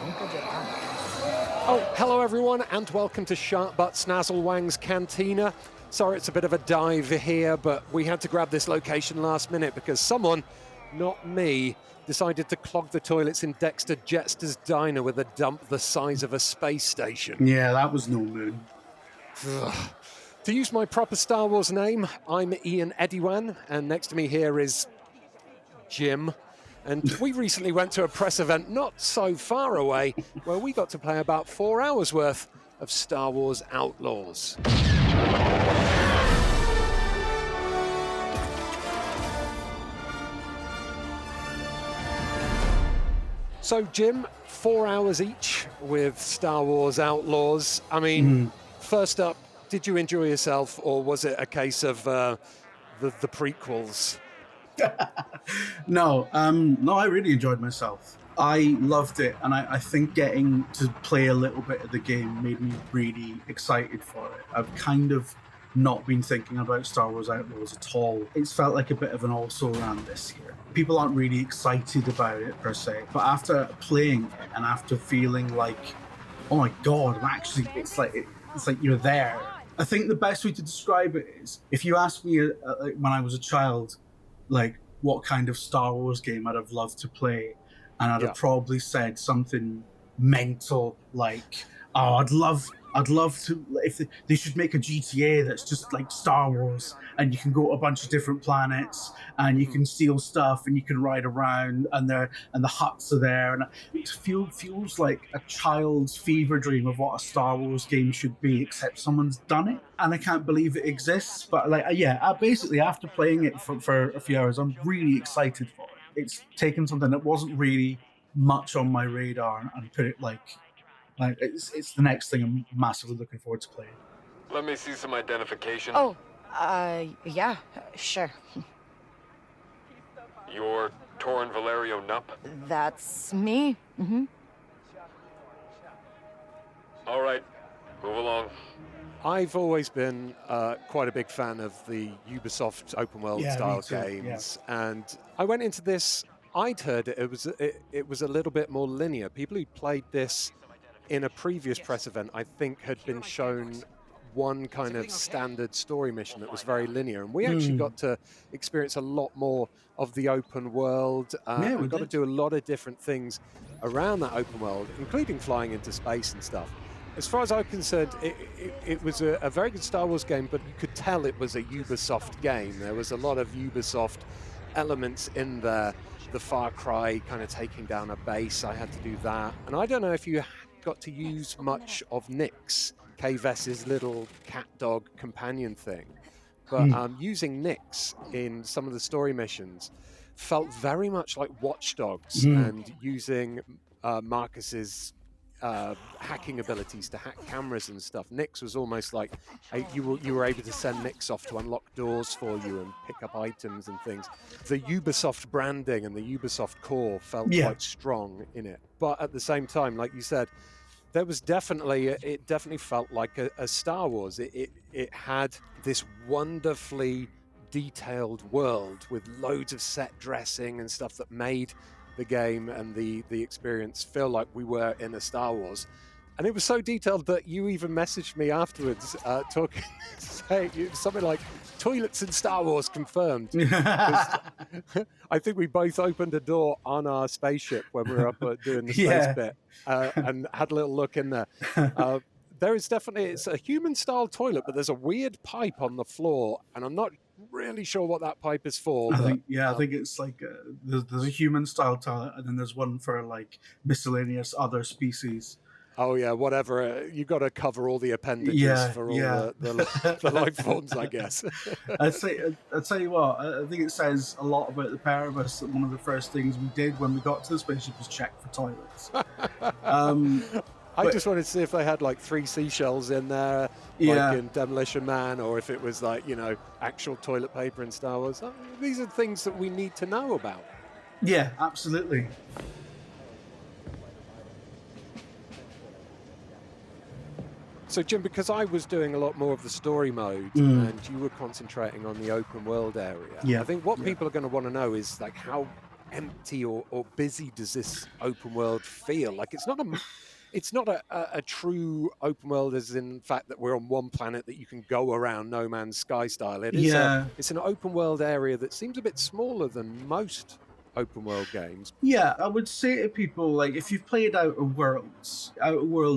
Oh, hello everyone, and welcome to Shartbutt Snazzlewang's Cantina. Sorry it's a bit of a dive here, but we had to grab this location last minute because someone, not me, decided to clog the toilets in Dexter Jetster's diner with a dump the size of a space station. Yeah, that was no moon. To use my proper Star Wars name, I'm Ian Ediwan, and next to me here is Jim. And we recently went to a press event not so far away where we got to play about 4 hours worth of Star Wars Outlaws. So, Jim, 4 hours each with Star Wars Outlaws. I mean, first up, did you enjoy yourself, or was it a case of the prequels? No, I really enjoyed myself. I loved it, and I think getting to play a little bit of the game made me really excited for it. I've kind of not been thinking about Star Wars Outlaws at all. It's felt like a bit of an also-ran this year. People aren't really excited about it per se, but after playing it and after feeling like, oh my god, it's like you're there. I think the best way to describe it is, if you asked me when I was a child, like what kind of Star Wars game I'd have loved to play, and I'd have probably said something mental like, oh, I'd love to, if they should make a GTA that's just like Star Wars, and you can go to a bunch of different planets and you can steal stuff and you can ride around, and the huts are there, and it feels like a child's fever dream of what a Star Wars game should be, except someone's done it, and I can't believe it exists. But basically after playing it for a few hours, I'm really excited for it. It's taken something that wasn't really much on my radar and put it like it's the next thing I'm massively looking forward to playing. Let me see some identification. Oh, yeah, sure. You're Torin Valerio Nupp? That's me. Mm-hmm. All right, move along. I've always been quite a big fan of the Ubisoft open world style games, and I went into this. I'd heard it was a little bit more linear. People who played this in a previous press event, I think, had been shown one kind of standard story mission that was very linear, and we actually got to experience a lot more of the open world. We got to do a lot of different things around that open world, including flying into space and stuff. As far as I'm concerned, it was a very good Star Wars game, but you could tell it was a Ubisoft game. There was a lot of Ubisoft elements in there. The Far Cry kind of taking down a base, I had to do that. And I don't know if you got to use much of Nyx, K-Vess's little cat dog companion thing, but using Nyx in some of the story missions felt very much like Watch Dogs, and using Marcus's hacking abilities to hack cameras and stuff. Nyx was almost like you were able to send Nyx off to unlock doors for you and pick up items and things. The Ubisoft branding and the Ubisoft core felt quite strong in it, but at the same time, like you said, there was it definitely felt like a Star Wars. It had this wonderfully detailed world with loads of set dressing and stuff that made the game and the experience feel like we were in a Star Wars. And it was so detailed that you even messaged me afterwards talking, saying something like, toilets in Star Wars confirmed. I think we both opened a door on our spaceship when we were up doing the space bit and had a little look in there. There is definitely, it's a human-style toilet, but there's a weird pipe on the floor, and I'm not really sure what that pipe is for. I think it's like there's a human-style toilet, and then there's one for like miscellaneous other species. Oh yeah, whatever. You got to cover all the appendages for all the life forms, I guess. I'd tell you what. I think it says a lot about the pair of us that one of the first things we did when we got to the spaceship was check for toilets. I just wanted to see if they had like 3 seashells in there, like in Demolition Man, or if it was like, actual toilet paper in Star Wars. These are things that we need to know about. Yeah, absolutely. So, Jim, because I was doing a lot more of the story mode and you were concentrating on the open world area, I think what people are going to want to know is like how empty or busy does this open world feel? Like it's not a true open world as in fact that we're on one planet that you can go around No Man's Sky style. It's an open world area that seems a bit smaller than most open world games. Yeah, I would say to people, like, if you've played Outer Worlds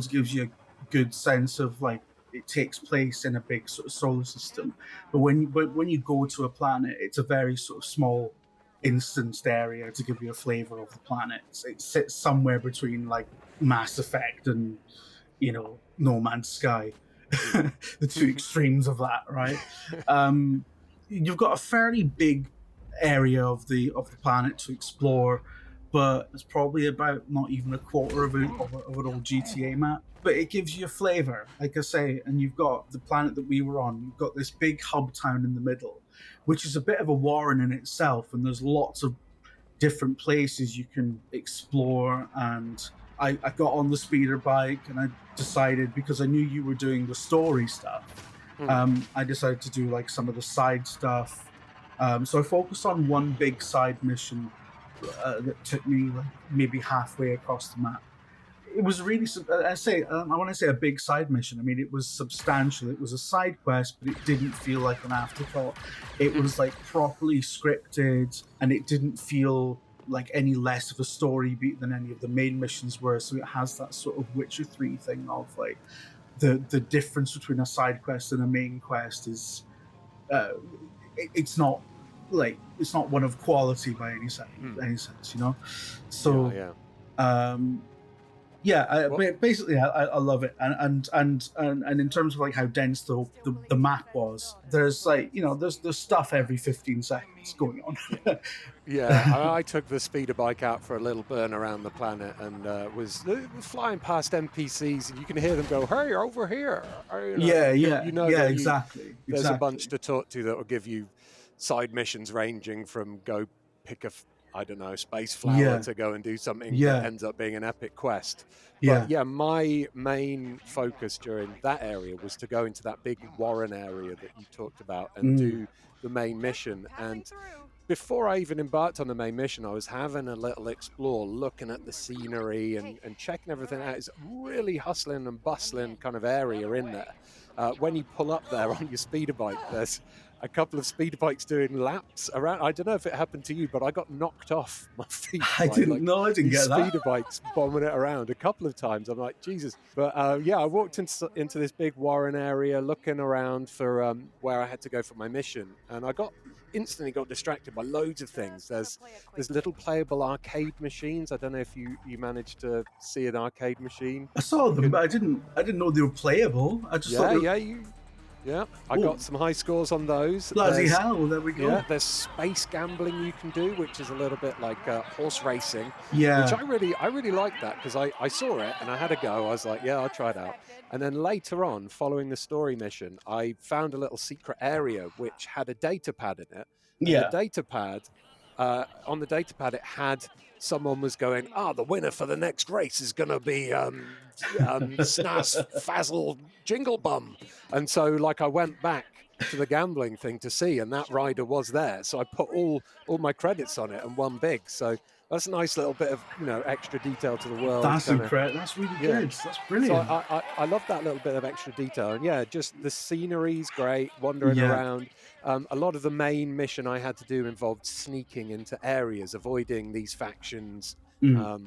gives you a good sense of, like, it takes place in a big sort of solar system. But when you go to a planet, it's a very sort of small instanced area to give you a flavor of the planet. It sits somewhere between, like, Mass Effect and, No Man's Sky. The two extremes of that, right? You've got a fairly big area of the planet to explore, but it's probably about not even a quarter of an old GTA map. But it gives you a flavor, like I say, and you've got the planet that we were on. You've got this big hub town in the middle, which is a bit of a warren in itself, and there's lots of different places you can explore. And I got on the speeder bike, and I decided, because I knew you were doing the story stuff, I decided to do like some of the side stuff. So I focused on one big side mission that took me like maybe halfway across the map. It was really, I want to say a big side mission. I mean, it was substantial. It was a side quest, but it didn't feel like an afterthought. It was like properly scripted, and it didn't feel like any less of a story beat than any of the main missions were. So it has that sort of Witcher 3 thing of like the difference between a side quest and a main quest is it's not one of quality by any sense, So basically I love it, and in terms of like how dense the map was, there's like there's stuff every 15 seconds going on. I took the speeder bike out for a little burn around the planet, and was flying past NPCs, and you can hear them go, "Hey, over here!" Exactly. There's a bunch to talk to that will give you side missions ranging from go pick a space flower to go and do something that ends up being an epic quest. But my main focus during that area was to go into that big warren area that you talked about and do the main mission. And before I even embarked on the main mission, I was having a little explore, looking at the scenery and checking everything out. It's a really hustling and bustling kind of area in there. When you pull up there on your speeder bike, there's a couple of speeder bikes doing laps around. I don't know if it happened to you, but I got knocked off my feet. I didn't get that. Speeder bikes bombing it around a couple of times. I'm like, Jesus. But I walked into this big warren area, looking around for where I had to go for my mission, and I instantly got distracted by loads of things. There's little playable arcade machines. I don't know if you managed to see an arcade machine. I saw them, but I didn't know they were playable. I just thought I got some high scores on those. Bloody hell, there we go. Yeah, there's space gambling you can do, which is a little bit like horse racing. Yeah. Which I really liked that, because I saw it and I had a go. I was like, yeah, I'll try it out. And then later on, following the story mission, I found a little secret area which had a data pad in it. And the data pad, on the data pad, it had someone was going, the winner for the next race is going to be Snazzlewang Jingle Bum. And so, like, I went back to the gambling thing to see, and that rider was there. So I put all my credits on it and won big. So that's a nice little bit of extra detail to the world. That's incredible. That's really good. That's brilliant. So I love that little bit of extra detail. And just the scenery's great, wandering around. A lot of the main mission I had to do involved sneaking into areas, avoiding these factions. That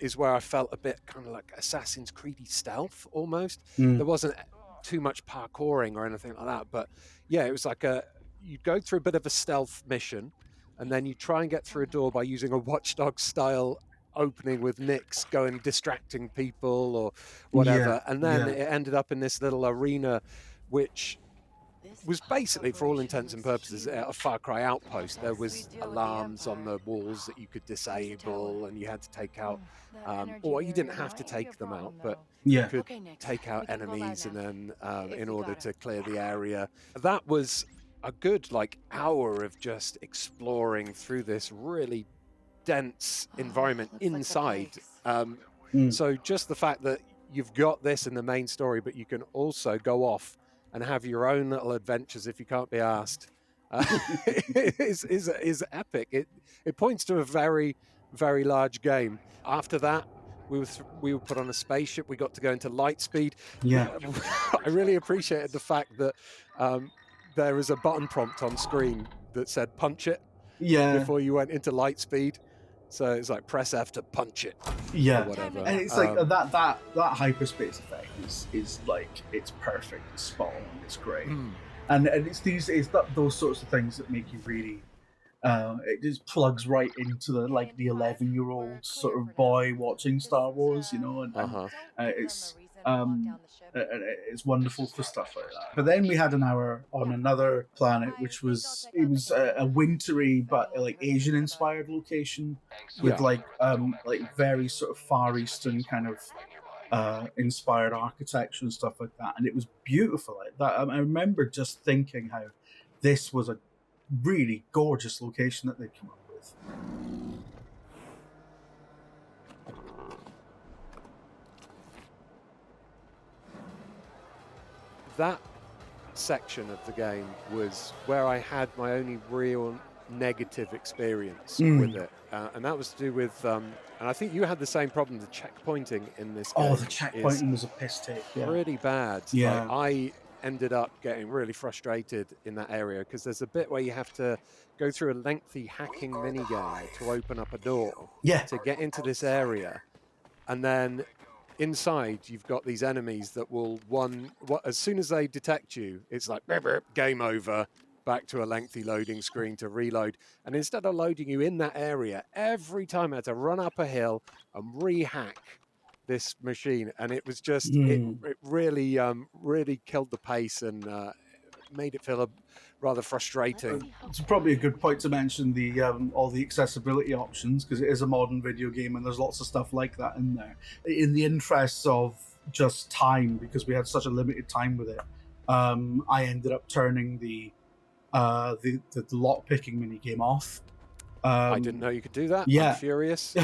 is where I felt a bit kind of like Assassin's Creed stealth almost. There wasn't too much parkouring or anything like that, but it was like you'd go through a bit of a stealth mission, and then you try and get through a door by using a Watchdog style opening with Nix going distracting people or whatever, and then it ended up in this little arena which was basically, for all intents and purposes, a Far Cry outpost. There was alarms on the walls that you could disable, and you had to take out, or you didn't have to take them out, but you could take out enemies, and then in order to clear the area. That was a good hour of just exploring through this really dense environment inside. So just the fact that you've got this in the main story, but you can also go off and have your own little adventures if you can't be asked is epic. It points to a very, very large game. After that, we were put on a spaceship. We got to go into light speed. Yeah. I really appreciated the fact that there is a button prompt on screen that said punch it before you went into light speed. So it's like press F to punch it. Yeah. Or whatever. And it's like that hyperspace effect is like, it's perfect. It's spot on. It's great. And it's those sorts of things that make you really it just plugs right into the 11-year-old sort of boy watching Star Wars, and it's wonderful for stuff like that. But then we had an hour on another planet, which was a wintry but like Asian inspired location with very sort of Far Eastern kind of inspired architecture and stuff like that, and it was beautiful like that. I remember just thinking how this was a really gorgeous location that they came up with. That section of the game was where I had my only real negative experience with it, and that was to do with and I think you had the same problem. The checkpointing in this game the checkpointing was a piss take. Pretty bad. Yeah. I ended up getting really frustrated in that area because there's a bit where you have to go through a lengthy hacking minigame to open up a door to get into this area, and then inside you've got these enemies that will as soon as they detect you, it's like burp, burp, game over, back to a lengthy loading screen to reload. And instead of loading you in that area, every time I had to run up a hill and rehack this machine, and it was just it really really killed the pace and made it feel rather frustrating. It's probably a good point to mention the all the accessibility options, because it is a modern video game and there's lots of stuff like that in there. In the interests of just time, because we had such a limited time with it, I ended up turning the lock picking mini game off. I didn't know you could do that. Yeah. I'm furious.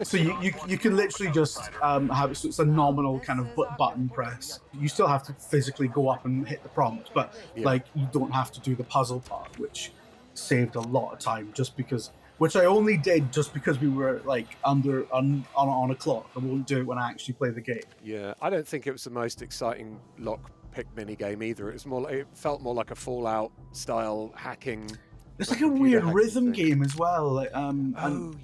So you can literally just have it, so it's a nominal kind of button press. You still have to physically go up and hit the prompt, but like you don't have to do the puzzle part, which saved a lot of time. Which I only did just because we were like on a clock. I won't do it when I actually play the game. Yeah, I don't think it was the most exciting lock pick mini game either. It felt more like a Fallout style hacking. It's like a weird rhythm game as well.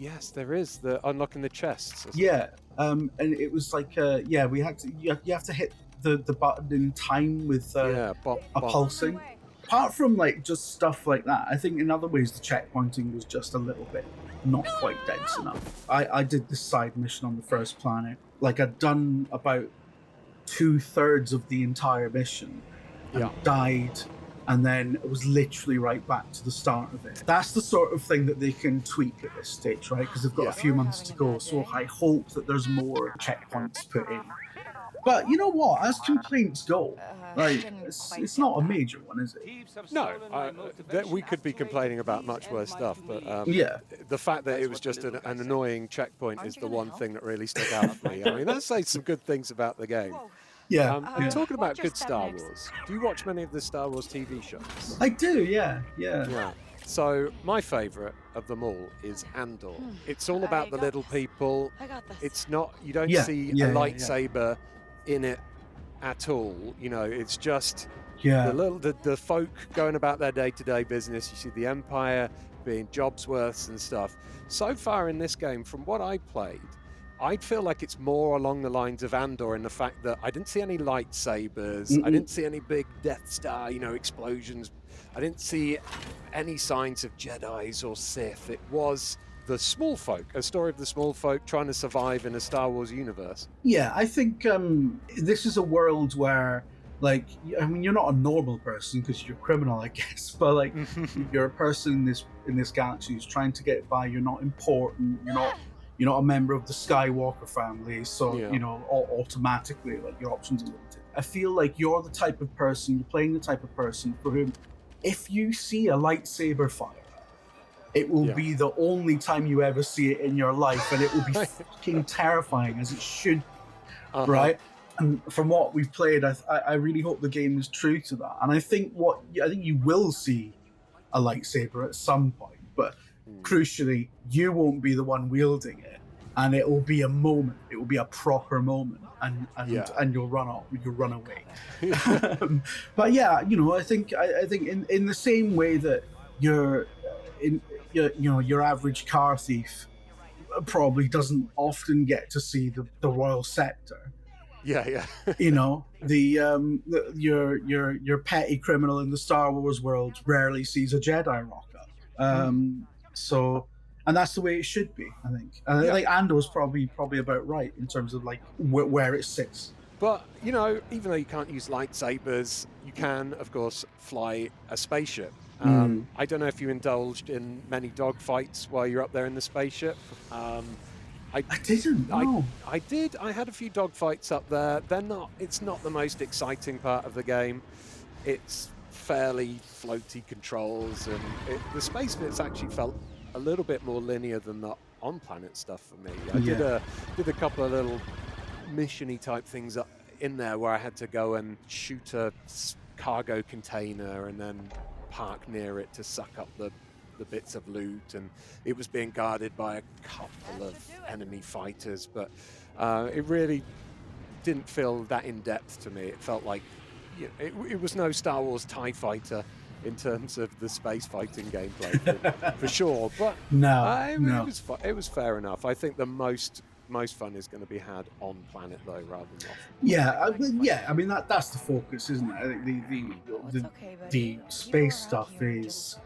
Yes, there is the unlocking the chests. And it was like we had to. You have to hit the button in time with a pulsing. Apart from like just stuff like that, I think in other ways the checkpointing was just a little bit not quite dense enough. I did this side mission on the first planet. Like I'd done about 2/3 of the entire mission and died. And then it was literally right back to the start of it. That's the sort of thing that they can tweak at this stage, right? Because they've got a few months to go. So I hope that there's more checkpoints put in. But you know what? As complaints go, like it's not a major one, is it? No, we could be complaining about much worse stuff, but the fact that it was just an annoying checkpoint is the one thing that really stuck out for me. I mean, let's say some good things about the game. Talking about good Star Wars, do you watch many of the Star Wars TV shows? I do, yeah. So my favourite of them all is Andor. It's all about the little people. It's not, you don't see a lightsaber in it at all. You know, it's just the folk going about their day-to-day business. You see the Empire being Jobsworths and stuff. So far in this game, from what I played, I feel like it's more along the lines of Andor in the fact that I didn't see any lightsabers. I didn't see any big Death Star, explosions. I didn't see any signs of Jedis or Sith. It was the small folk, a story of the small folk trying to survive in a Star Wars universe. Yeah, I think this is a world where, like, I mean, you're not a normal person because you're a criminal, I guess, but like, you're a person in this galaxy who's trying to get by. You're not important. You're not a member of the Skywalker family, so automatically, like, your options are limited. I feel like you're playing the type of person for whom, if you see a lightsaber fire, it will be the only time you ever see it in your life, and it will be fucking terrifying, as it should, right? And from what we've played, I really hope the game is true to that. And I think you will see a lightsaber at some point, but crucially, you won't be the one wielding it, and it will be a moment. It will be a proper moment, and you'll run off, you'll run away. But yeah, I think in the same way that your average car thief probably doesn't often get to see the royal scepter. Yeah. Your petty criminal in the Star Wars world rarely sees a Jedi rock up. So, and that's the way it should be, I think. Like Ando's probably about right in terms of like where it sits. But even though you can't use lightsabers, you can, of course, fly a spaceship. I don't know if you indulged in many dogfights while you're up there in the spaceship. I didn't. No. I did. I had a few dogfights up there. It's not the most exciting part of the game. It's fairly floaty controls, and the space bits actually felt a little bit more linear than the on-planet stuff for me. I did a couple of little mission-y type things up in there where I had to go and shoot a cargo container and then park near it to suck up the bits of loot, and it was being guarded by a couple of enemy fighters, but it really didn't feel that in-depth to me. It felt like it was no Star Wars TIE fighter in terms of the space fighting gameplay for sure, but it was fair enough. I think the most fun is going to be had on planet though, rather than off. I mean that's the focus, isn't it? I think the space stuff is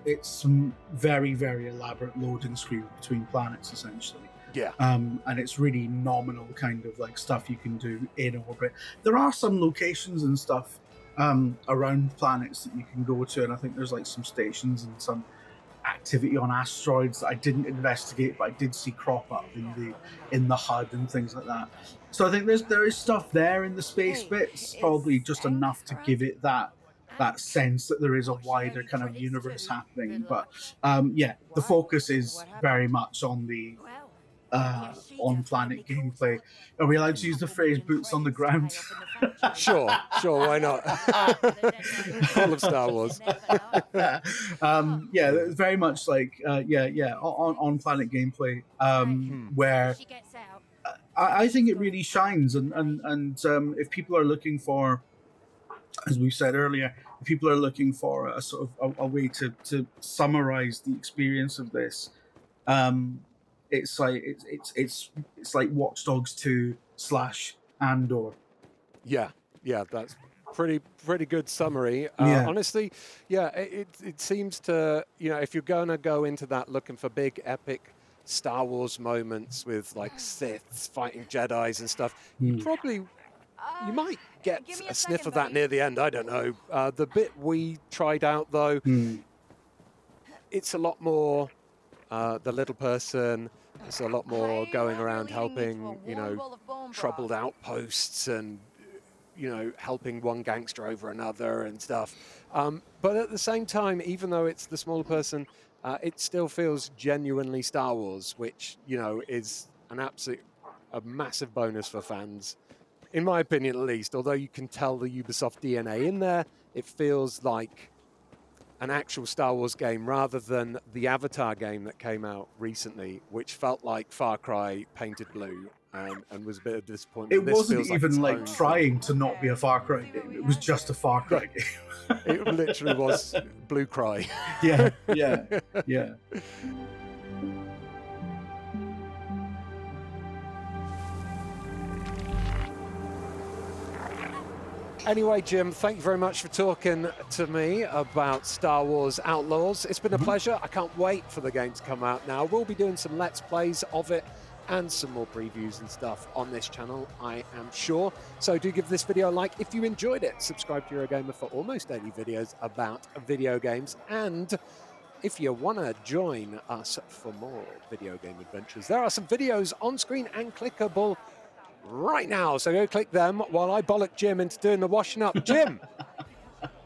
it's some very, very elaborate loading screen between planets, essentially. Yeah. And it's really nominal kind of like stuff you can do in orbit. There are some locations and stuff around planets that you can go to, and I think there's like some stations and some activity on asteroids that I didn't investigate, but I did see crop up in the HUD and things like that. So I think there is stuff there in the space bits, probably just enough to give it that sense that there is a wider kind of universe happening. But the focus is very much on the on-planet gameplay. Are we allowed to use the phrase "boots on the ground"? Sure, why not? All of Star Wars. It's very much like on-planet gameplay, where I think it really shines. And if people are looking for, as we said earlier, if people are looking for a sort of a way to summarize the experience of this, it's like Watch Dogs 2 / Andor. Yeah, that's pretty good summary. Honestly, it seems to, if you're gonna go into that looking for big epic Star Wars moments with like Siths fighting Jedis and stuff, you might get a sniff of that near the end. I don't know. The bit we tried out though, it's a lot more the little person. It's a lot more going around helping, troubled outposts and, helping one gangster over another and stuff. But at the same time, even though it's the smaller person, it still feels genuinely Star Wars, which, is a massive bonus for fans. In my opinion, at least, although you can tell the Ubisoft DNA in there, it feels like an actual Star Wars game rather than the Avatar game that came out recently, which felt like Far Cry painted blue and was a bit of disappointment. It wasn't even like trying to not be a Far Cry game. It was just a Far Cry game. It literally was Blue Cry. Yeah. Anyway, Jim, thank you very much for talking to me about Star Wars Outlaws. It's been a pleasure. I can't wait for the game to come out now. We'll be doing some Let's Plays of it and some more previews and stuff on this channel, I am sure. So do give this video a like if you enjoyed it. Subscribe to Eurogamer for almost daily videos about video games. And if you want to join us for more video game adventures, there are some videos on screen and clickable right now, so go click them while I bollock Jim into doing the washing up. Jim,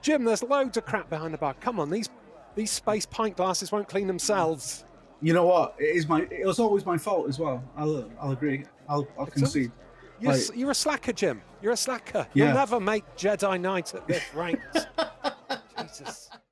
there's loads of crap behind the bar. Come on, these space pint glasses won't clean themselves. You know what? It was always my fault as well. I'll agree. I'll concede. You're a slacker, Jim. You're a slacker. Yeah. You'll never make Jedi Knight at this rank. Jesus.